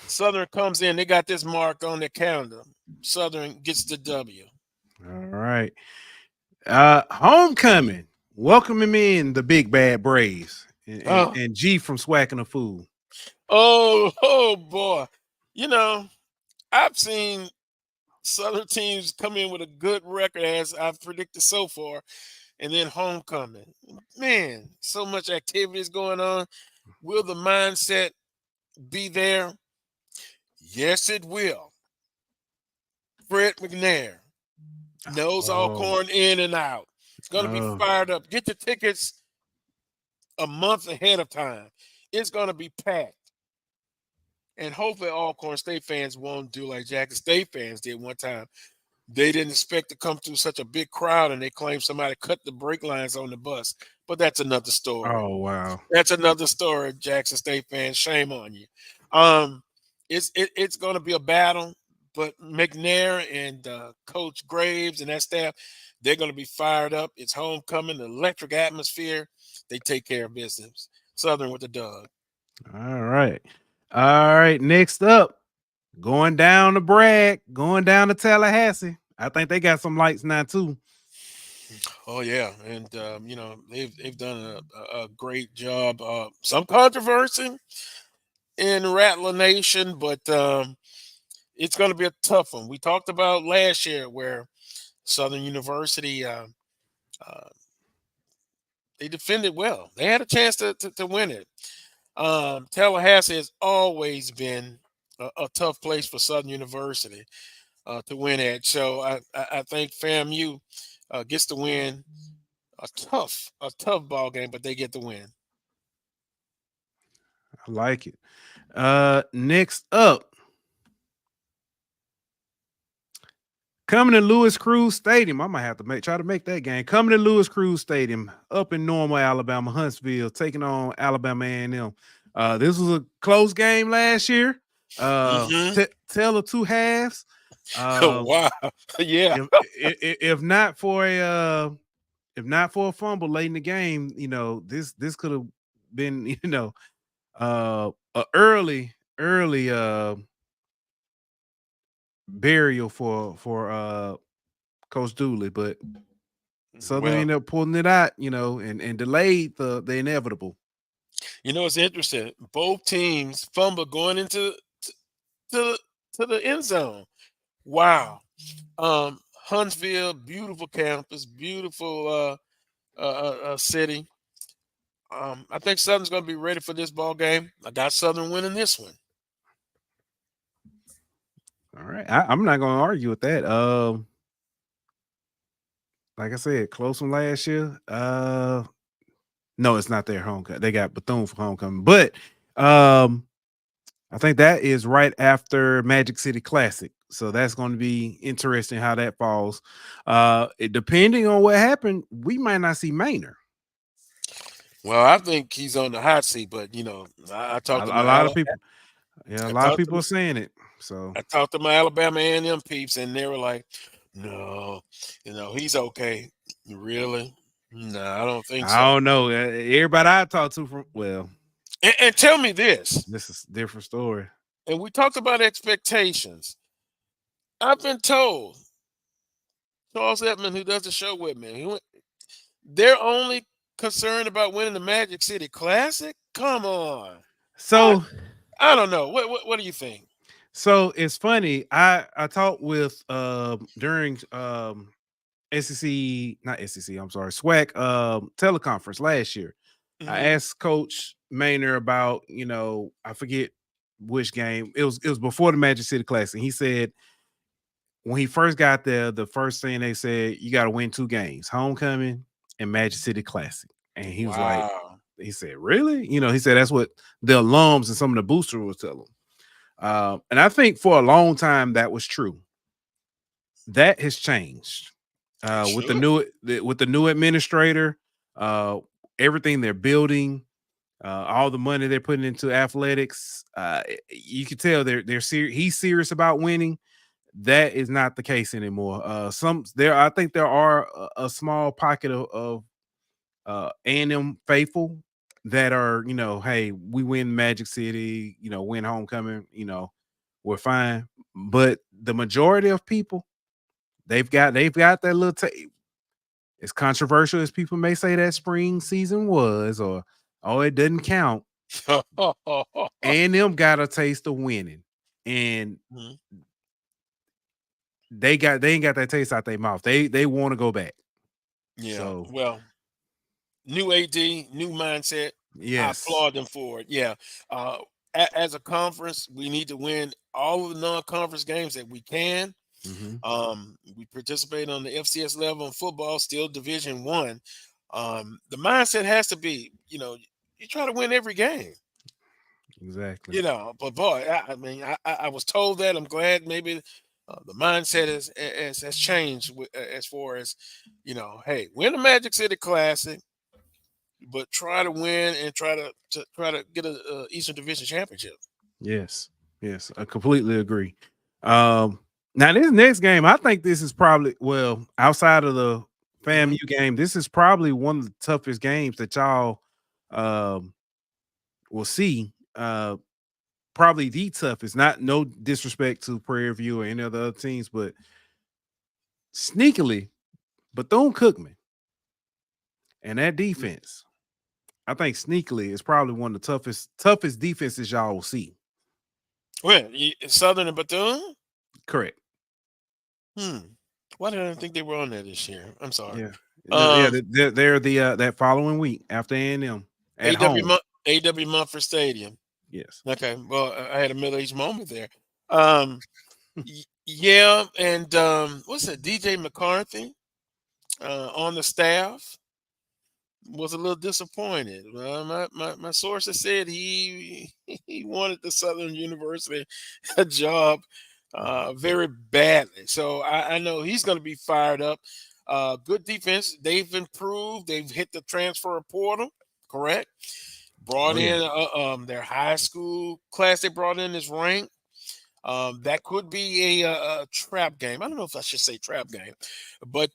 Southern comes in. They got this mark on their calendar. Southern gets the W. All right. Homecoming. Welcoming me in the big bad Braves. Oh, And G from Swacking the Fool. oh boy. You know, I've seen Southern teams come in with a good record as I've predicted so far, and then homecoming. Man, so much activity is going on. Will the mindset be there? Yes, it will. Fred McNair knows Oh, Alcorn in and out. It's going to be oh, fired up. Get the tickets a month ahead of time. It's going to be packed. And hopefully Alcorn State fans won't do like Jackson State fans did one time. They didn't expect to come through such a big crowd, and they claimed somebody cut the brake lines on the bus. But that's another story. oh, wow. That's another story, Jackson State fans. Shame on you. Um, it's going to be a battle, but McNair and Coach Graves and that staff, they're going to be fired up. It's homecoming, the electric atmosphere. They take care of business. Southern with the dub. All right. All right. Next up, going down to Bragg, going down to Tallahassee. I think they got some lights now, too. Oh yeah, and they've done a great job. Some controversy in Rattler Nation, but it's going to be a tough one. We talked about last year where Southern University uh, they defended well. They had a chance to win it. Tallahassee has always been a tough place for Southern University to win at. So I think FAMU gets to win a tough ball game, but they get the win. I like it. Next up, coming to Lewis Cruz Stadium. I might have to try to make that game. Coming to Lewis Cruz Stadium up in Normal, Alabama, Huntsville, taking on Alabama A&M. This was a close game last year. Hmm. Tell of two halves. Wow. Yeah. If not for a fumble late in the game, this could have been a early burial for Coach Dooley, but Southern Well, ended up pulling it out, and delayed the inevitable. it's interesting. Both teams fumble going into to, to the end zone. Wow. Huntsville, beautiful campus, beautiful city. I think Southern's going to be ready for this ball game. I got Southern winning this one. All right, I'm not going to argue with that. Like I said, close from last year. No, it's not their homecoming. They got Bethune for homecoming, but I think that is right after Magic City Classic. So that's going to be interesting how that falls. Depending on what happened, we might not see Maynard. Well, I think he's on the hot seat, but I talked to A lot of people, yeah, a I lot of talked people to are saying it. So I talked to my Alabama A&M peeps, and they were like, "No, he's okay." Really? No, I don't think I so. don't know. Everybody I talked to And tell me this, this is a different story. and we talked about expectations. I've been told, Charles Edmond, who does the show with me, they're only concerned about winning the Magic City Classic. Come on, I So I don't know. What do you think? so it's funny. I talked with during SEC, not SEC, I'm sorry, SWAC teleconference last year. I Hmm. asked Coach Maynard about, I forget which game. It was before the Magic City Classic. He said when he first got there, the first thing they said, you got to win two games, homecoming and Magic City Classic. And he was like, Wow. he said, really? He said that's what the alums and some of the boosters would tell him. And I think for a long time that was true. That has changed It with the should. new administrator. Uh, Everything they're building. all the money they're putting into athletics. You can tell they're serious. He's serious about winning. That is not the case anymore. I think there are a small pocket of A&M faithful that are, hey, we win Magic City, win homecoming, we're fine. But the majority of people, they've got that little as controversial as people may say that spring season was, or it doesn't count. A&M got a taste of winning, and they ain't got that taste out their mouth. They want to go back. Yeah. So, well, new AD, new mindset. yes. I applaud them for it. Yeah. As a conference, we need to win all of the non-conference games that we can. We participate on the FCS level in football, still Division I. The mindset has to be, you try to win every game. Exactly. But boy, I was told that. I'm glad maybe the mindset has changed as far as, hey, win the Magic City Classic, but try to win and try to get a Eastern Division championship. Yes, I completely agree. Now this next game, I think this is probably outside of the FAMU game, this is probably one of the toughest games that y'all will see. Probably the toughest. Not no disrespect to Prairie View or any of the other teams, but sneakily, Bethune-Cookman and that defense, I think sneakily is probably one of the toughest defenses y'all will see. Well, Southern and Bethune? Correct. Why did I think they were on there this year? I'm sorry. Yeah. They're the that following week after A&M at home. A.W. Mumford Stadium. Yes. Okay. Well, I had a middle-aged moment there. Yeah, and what's that? DJ McCarthy on the staff was a little disappointed. My sources said he wanted the Southern University a job very badly. So I know he's going to be fired up. Good defense. They've improved. They've hit the transfer portal. Correct. Brought in their high school class. They brought in is ranked. That could be a trap game. I don't know if I should say trap game, but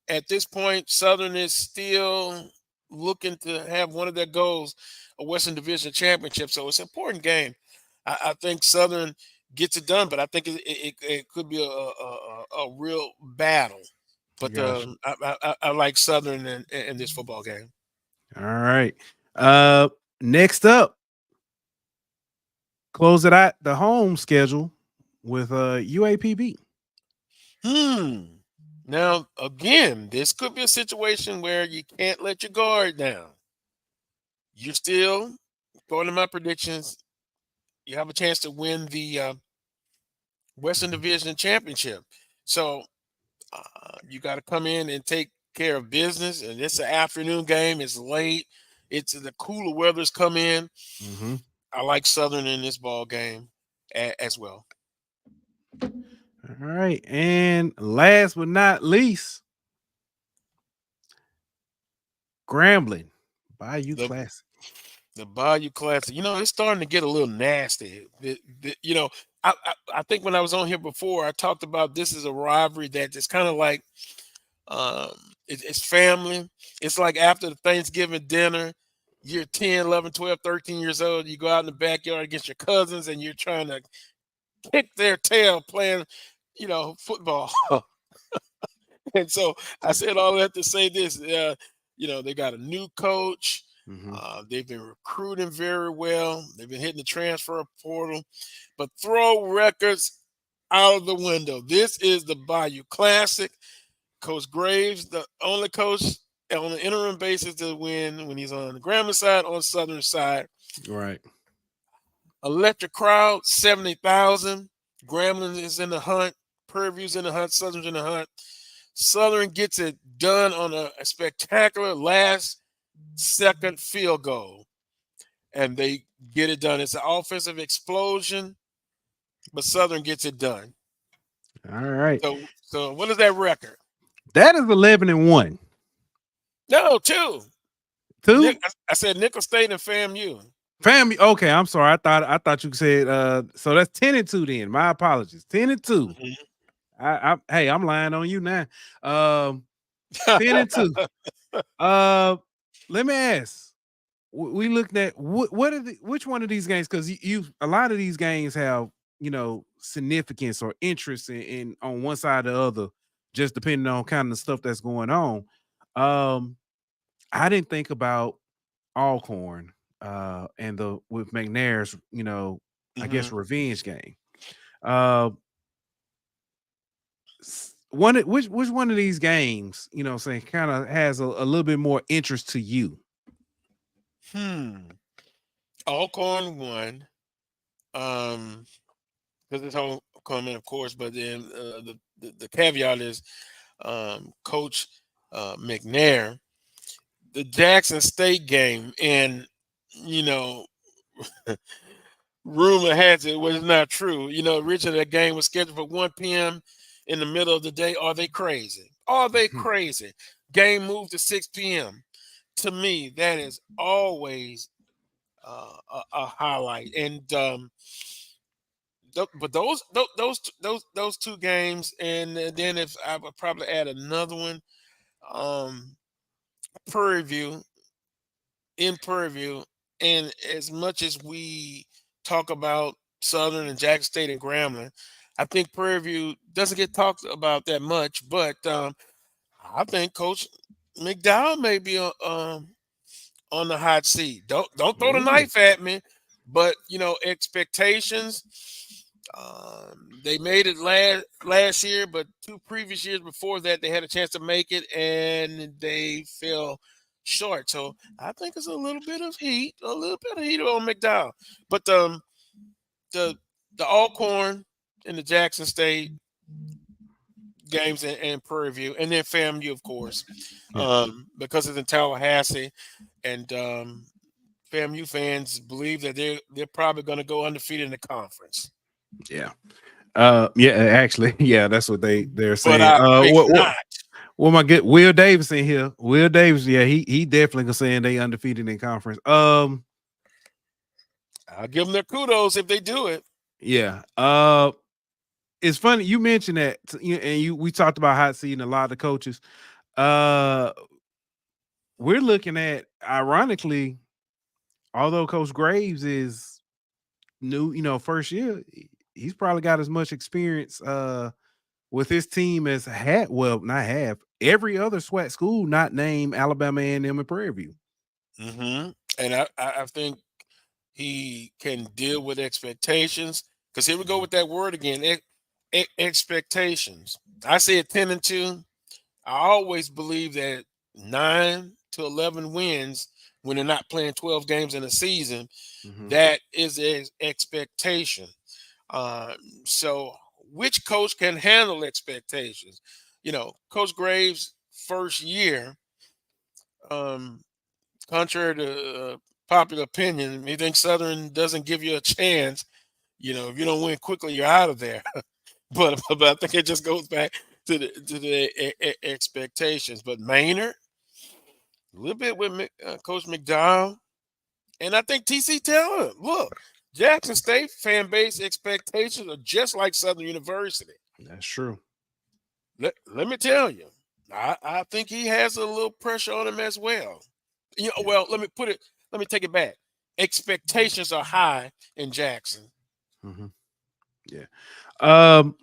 at this point, Southern is still looking to have one of their goals, a Western Division championship. So it's an important game. I think Southern gets it done, but I think it could be a real battle. But I like Southern in this football game. All right. Next up, close it out the home schedule with UAPB. Now, again, this could be a situation where you can't let your guard down. You're still, according to my predictions, you have a chance to win the Western Division championship. So you got to come in and take care of business. And it's an afternoon game. It's late. It's the cooler weather's come in. I like Southern in this ball game as well. All right. And last but not least, Grambling Bayou Classic. The Bayou Classic. It's starting to get a little nasty. I think when I was on here before, I talked about this is a rivalry that is kind of like it's family. It's like after the Thanksgiving dinner, you're 10, 11, 12, 13 years old. You go out in the backyard against your cousins and you're trying to kick their tail playing, football. And so I said all that to say this, they got a new coach. They've been recruiting very well. They've been hitting the transfer portal, but throw records out of the window. This is the Bayou Classic. Coach Graves, the only coach on an interim basis to win when he's on the Grambling side, on the Southern side. Right. Electric crowd, 70,000. Grambling is in the hunt. Prairie View's in the hunt. Southern's in the hunt. Southern gets it done on a spectacular last-second field goal, and they get it done. It's an offensive explosion, but Southern gets it done. All right. So what is that record? That is 11-1. No, 2. Two? I said Nickel State and FAMU. Family. Okay, I'm sorry. I thought you said so that's 10-2 then. My apologies. 10-2. Mhm. Hey, I'm lying on you now. Um 10-2. Uh Let me ask. We looked at what are which one of these games, because you a lot of these games have, significance or interest in on one side or the other, just depending on kind of the stuff that's going on. um I didn't think about Alcorn and the with McNair's, I guess Mhm. revenge game. uh which one of these games, saying kind of has a little bit more interest to you? Alcorn won. Because it's homecoming, of course, but then the caveat is Coach McNair, the Jackson State game, and you know, rumor has it was not true. Originally that game was scheduled for 1 p.m. in the middle of the day. Are they crazy? Are they crazy? Game moved to 6 p.m. To me, that is always a highlight. And but those two games, and then if I would probably add another one, um, Prairie View in Prairie View, and as much as we talk about Southern and Jackson State and Grambling, I think Prairie View doesn't get talked about that much, but I think Coach McDowell may be on the hot seat. Don't throw the Ooh. knife at me, but expectations. They made it last year, but 2 previous years before that, they had a chance to make it and they fell short. So I think it's a little bit of heat on McDowell. But the the Alcorn and the Jackson State games and Prairie View, and then FAMU, of course, Yeah. because it's in Tallahassee, and FAMU fans believe that they're probably going to go undefeated in the conference. Yeah. Yeah, actually, yeah, that's what they're But saying. I think not. What my good Will Davis in here? Will Davis, yeah, he definitely saying they undefeated in conference. I'll give them their kudos if they do it. Yeah. It's funny you mentioned that, and we talked about hot seat and a lot of the coaches. Uh, we're looking at, ironically, although Coach Graves is new, first year, he's probably got as much experience with his team as not have every other SWAT school not named Alabama A&M and Prairie View. And I think he can deal with expectations, because here we go with that word again, expectations. I said 10-2. I always believe that 9 to 11 wins when they're not playing 12 games in a season, that is an expectation. Uh, so which coach can handle expectations? Coach Graves' first year, um, contrary to popular opinion, he thinks Southern doesn't give you a chance. If you don't win quickly, you're out of there. but I think it just goes back to the expectations. But Maynard, a little bit with Coach McDowell, and I think TC Taylor. Look, Jackson State fan base expectations are just like Southern University. That's true. Let me tell you, I think he has a little pressure on him as well. Yeah. Well, let me take it back. Expectations are high in Jackson. Yeah. Um,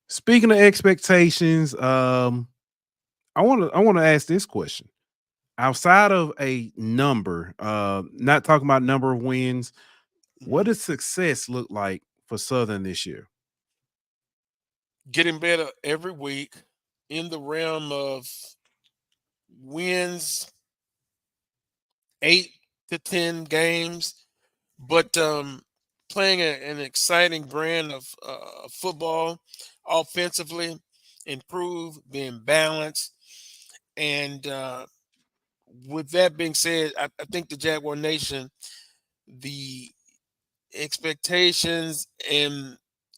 Speaking of expectations, I want to ask this question. Outside of a number, not talking about number of wins, what Mhm. does success look like for Southern this year? Getting better every week in the realm of wins, 8 to 10 games, but playing an exciting brand of football offensively, improve, being balanced. And with that being said, I think the Jaguar Nation, the expectations, and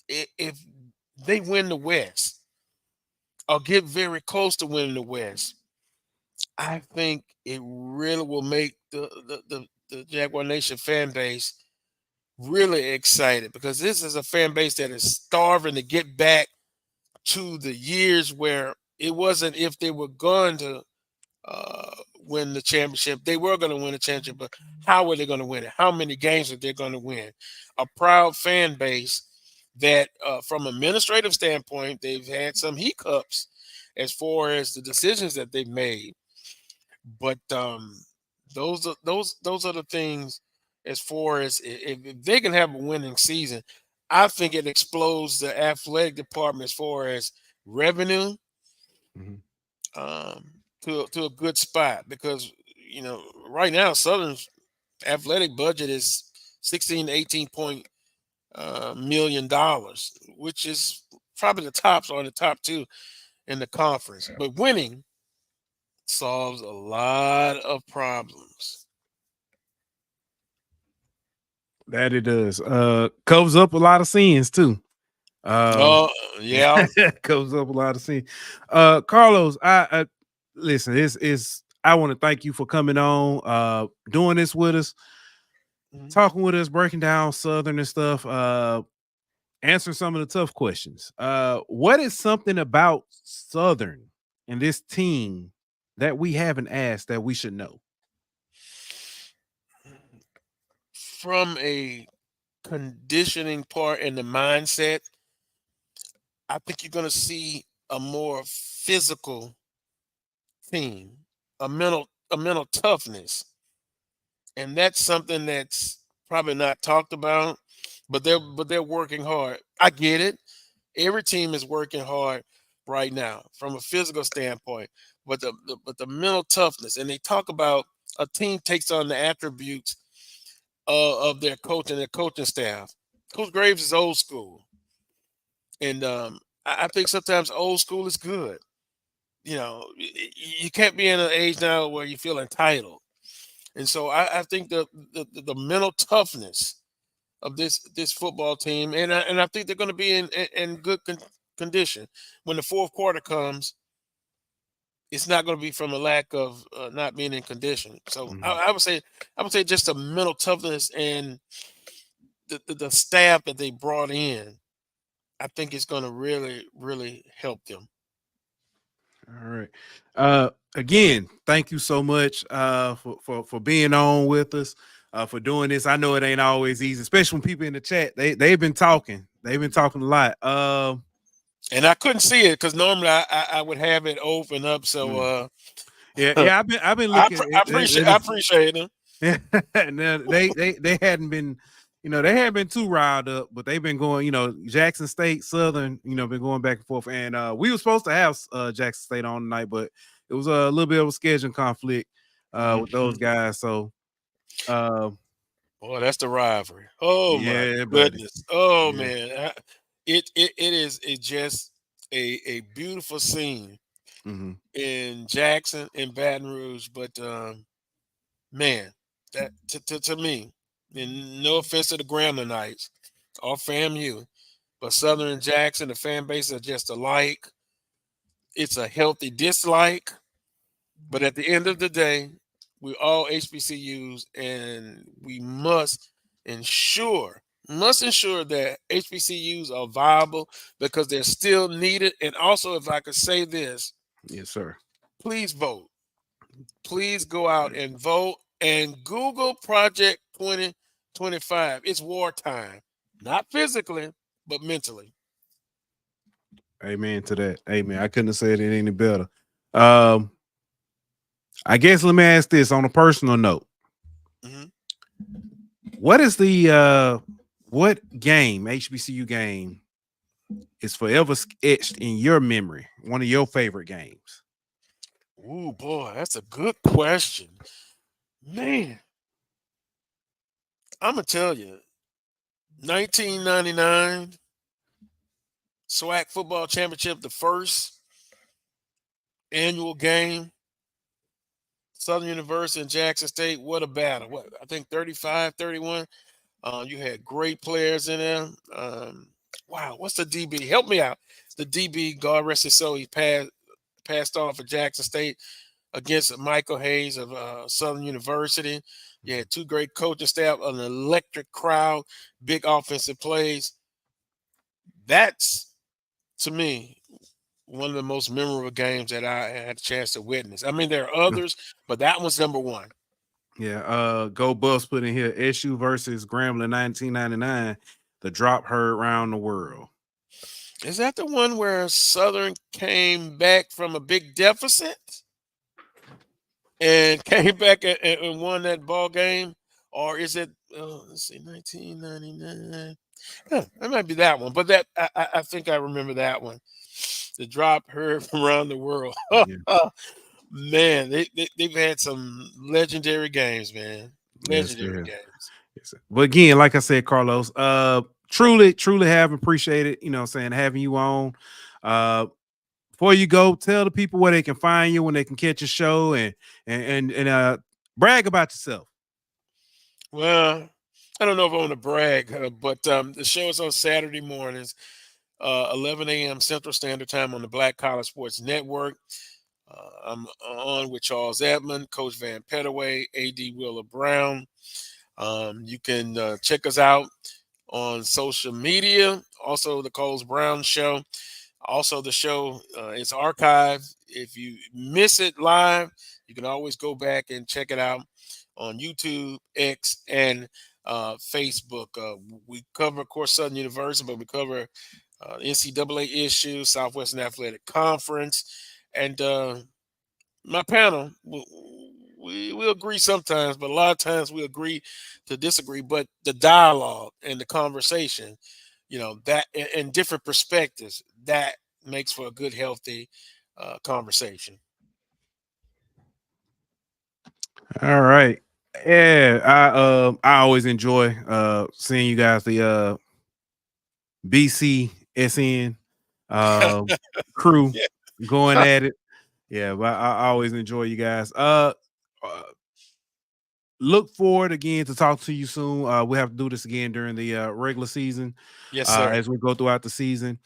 if they win the West or get very close to winning the West, I think it really will make the Jaguar Nation fan base really excited, because this is a fan base that is starving to get back to the years where it wasn't if they were going to win the championship. They were going to win the championship, but how were they going to win it? How many games are they going to win? A proud fan base that, from an administrative standpoint, they've had some hiccups as far as the decisions that they've made. But those are the things. As far as if they can have a winning season, I think it explodes the athletic department as far as revenue, Mhm. to a good spot, because right now Southern's athletic budget is 16 to 18 point $1 million, which is probably the tops or the top two in the conference. But winning solves a lot of problems. That it does. Covers up a lot of sins too. Oh yeah. Covers up a lot of sins. Carlos, I listen, it's I want to thank you for coming on, doing this with us, Mhm. talking with us, breaking down Southern and stuff, answering some of the tough questions. What is something about Southern and this team that we haven't asked that we should know? From a conditioning part and the mindset, I think you're going to see a more physical team, a mental toughness, and that's something that's probably not talked about. But they're working hard. I get it. Every team is working hard right now from a physical standpoint, but the mental toughness, and they talk about a team takes on the attributes of their coach and their coaching staff. Coach Graves is old school, and I think sometimes old school is good. You can't be in an age now where you feel entitled, and so I think the mental toughness of this football team, and I think they're going to be in good condition when the fourth quarter comes. It's not going to be from a lack of not being in condition. So Mhm. I would say just the mental toughness and the staff that they brought in. I think it's going to really really help them. All right. Again, thank you so much for being on with us, for doing this. I know it ain't always easy, especially when people in the chat, they've been talking. They've been talking a lot. And I couldn't see it because normally I would have it open up. So Mm. Yeah, I've been I, looking I appreciate I appreciate them. now, they hadn't been, they hadn't been too riled up, but they've been going, Jackson State, Southern, been going back and forth. And we were supposed to have Jackson State on tonight, but it was a little bit of a scheduling conflict with those guys. So Boy, that's the rivalry. Oh my yeah, buddy. goodness. Oh Yeah. man. It is just a beautiful scene Hmm. in Jackson and Baton Rouge. But man, that to me, and no offense to the Grambling Knights or FAMU, but Southern and Jackson, the fan bases are just alike. It's a healthy dislike, but at the end of the day, we all HBCUs, and we must ensure that HBCUs are viable because they're still needed. And also, if I could say this, Yes, sir. please vote. Please go out and vote and Google Project 2025. It's wartime, not physically, but mentally. Amen to that. Amen. I couldn't have said it any better. Um, I guess let me ask this on a personal note. Mhm. What is the what game, HBCU game, is forever etched in your memory? One of your favorite games? Ooh, boy, that's a good question. Man, I'm going to tell you, 1999 SWAC football championship, the first annual game, Southern University and Jackson State. What a battle. What, I think 35-31. You had great players in there. Wow, what's the DB? Help me out. The DB, God rest his soul, he passed on for Jackson State. against Michael Hayes of Southern University. You had two great coaching staff, an electric crowd, big offensive plays. That's, to me, one of the most memorable games that I had a chance to witness. I mean, there are others, but that one's number one. Yeah, Go Buffs put in here SU versus Grambling 1999. The drop heard around the world. Is that the one where Southern came back from a big deficit and came back and won that ball game? Or is it, let's see, 1999? Yeah, that might be that one. But that I think I remember that one. The drop heard from around the world. Yeah. Man, they've had some legendary games, man. Legendary games. Yes, but again, like I said, Carlos, truly have appreciated, you know what I'm saying, having you on. Before you go, tell the people where they can find you, when they can catch a show, and brag about yourself. Well, I don't know if I want to brag, but the show is on Saturday mornings, 11 a.m. Central Standard Time on the Black College Sports Network. I'm on with Charles Edmond, Coach Van Pettaway, A.D. Willa Brown. You can check us out on social media. Also, the Coles Brown Show. Also, the show is archived. If you miss it live, you can always go back and check it out on YouTube, X, and Facebook. We cover, of course, Southern University, but we cover NCAA issues, Southwestern Athletic Conference, and my panel. We agree sometimes, but a lot of times we agree to disagree. But the dialogue and the conversation, that and different perspectives, that makes for a good, healthy conversation. All right. Yeah, I always enjoy seeing you guys, the BCSN crew going at it. Yeah, but I always enjoy you guys. Look forward again to talk to you soon. We'll have to do this again during the regular season. Yes, sir. As we go throughout the season.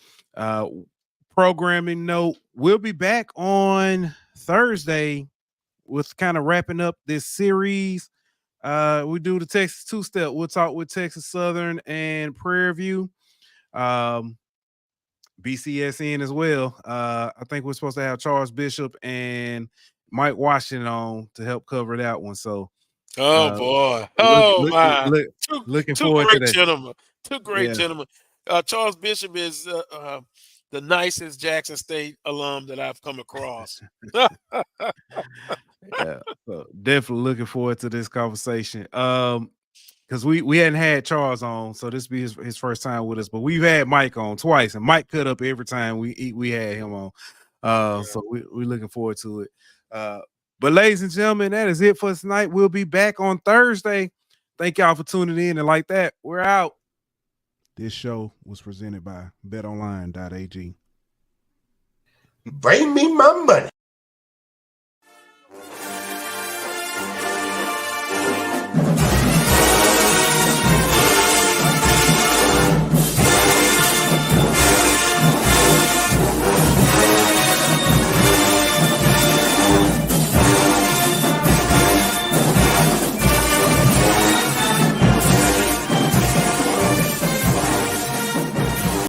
Programming note, we'll be back on Thursday with kind of wrapping up this series. We do the Texas two-step. We'll talk with Texas Southern and Prairie View. BCSN as well. I think we're supposed to have Charles Bishop and Mike Washington on to help cover that one. So, boy, my, looking forward to that. Gentlemen, two great gentlemen. Charles Bishop is the nicest Jackson State alum that I've come across. Yeah, so definitely looking forward to this conversation. Because we hadn't had Charles on, so this will be his first time with us. But we've had Mike on twice, and Mike cut up every time we had him on. So we're looking forward to it. But ladies and gentlemen, that is it for tonight. We'll be back on Thursday. Thank y'all for tuning in, and like that, we're out. This show was presented by betonline.ag. Bring me my money.